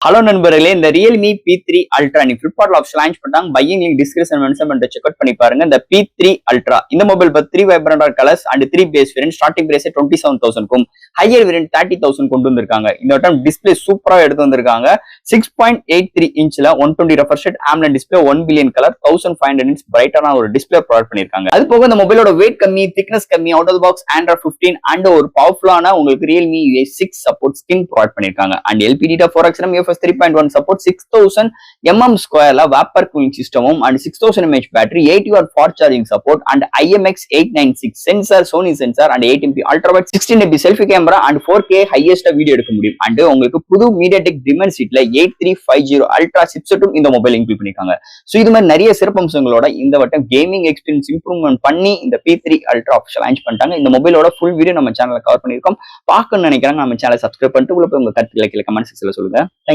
Hello நண்பர்களே, இந்த Realme P3 Ultra நீ Flipkartல ஆப்ஷன் லான்ச் பண்ணிட்டாங்க. பையிங் லிங்க் டிஸ்கிரிப்ஷன் மென்ஷன் பண்ணிட்டு செக் அவுட் பண்ணி பாருங்க. இந்த P3 Ultra இந்த மொபைல் பத்தி 3 vibrant colours and 3 base variant. Starting price 27,000க்கும் ஹையர் வேரியன்ட் 30,000 கொண்டு வந்திருக்காங்க. இந்த வட்டம் டிஸ்பிளே சூப்பரா எடுத்து வந்திருக்காங்க. 6.83 இன்ச்ல 120 refresh rate AMOLED display 1 billion colour 1500 nits பிரைட்டான ஒரு டிஸ்பிளே ப்ரொவைட் பண்ணிருக்காங்க. அது போக இந்த மொபைலோட வெயிட் கம்மி, திக்னஸ் கம்மி, out of box Android 15 and ஒரு பவர்ஃபுல்லான உங்களுக்கு Realme UI 6 support skin provide பண்ணிருக்காங்க. And LPDDR 4X UFS 3.1 support 6000 mm square vapor cooling system and 6000 mAh battery, 80 watt fast charging support and IMX896 sensor, Sony sensor and 8MP ultra wide 16MP selfie camera and 4K highest video எடுக்க முடியும். And உங்களுக்கு புது MediaTek Dimensity 8350 Ultra chipset இந்த mobile include பண்ணிருக்காங்க. So இது மாதிரி நிறைய சிறப்பம்சங்களோட இந்த வட்டம் கேமிங் எக்ஸ்பீரியன்ஸ் இம்ப்ரூவ்மெண்ட் பண்ணி இந்த P3 Ultra ஆப்ஷன் லான்ச் பண்ணிட்டாங்க. இந்த மொபைலோட ஃபுல் வீடியோ நம்ம சேனல்ல கவர் பண்ணிருக்கோம். பார்க்கணும்னு நினைக்கிறாங்க நம்ம சேனலை சப்ஸ்கிரைப் பண்ணிட்டு உள்ள போய் உங்க கருத்துக்களை கீழே கமெண்ட் செக்ஷன்ல சொல்லுங்க. தேங்க்யூ.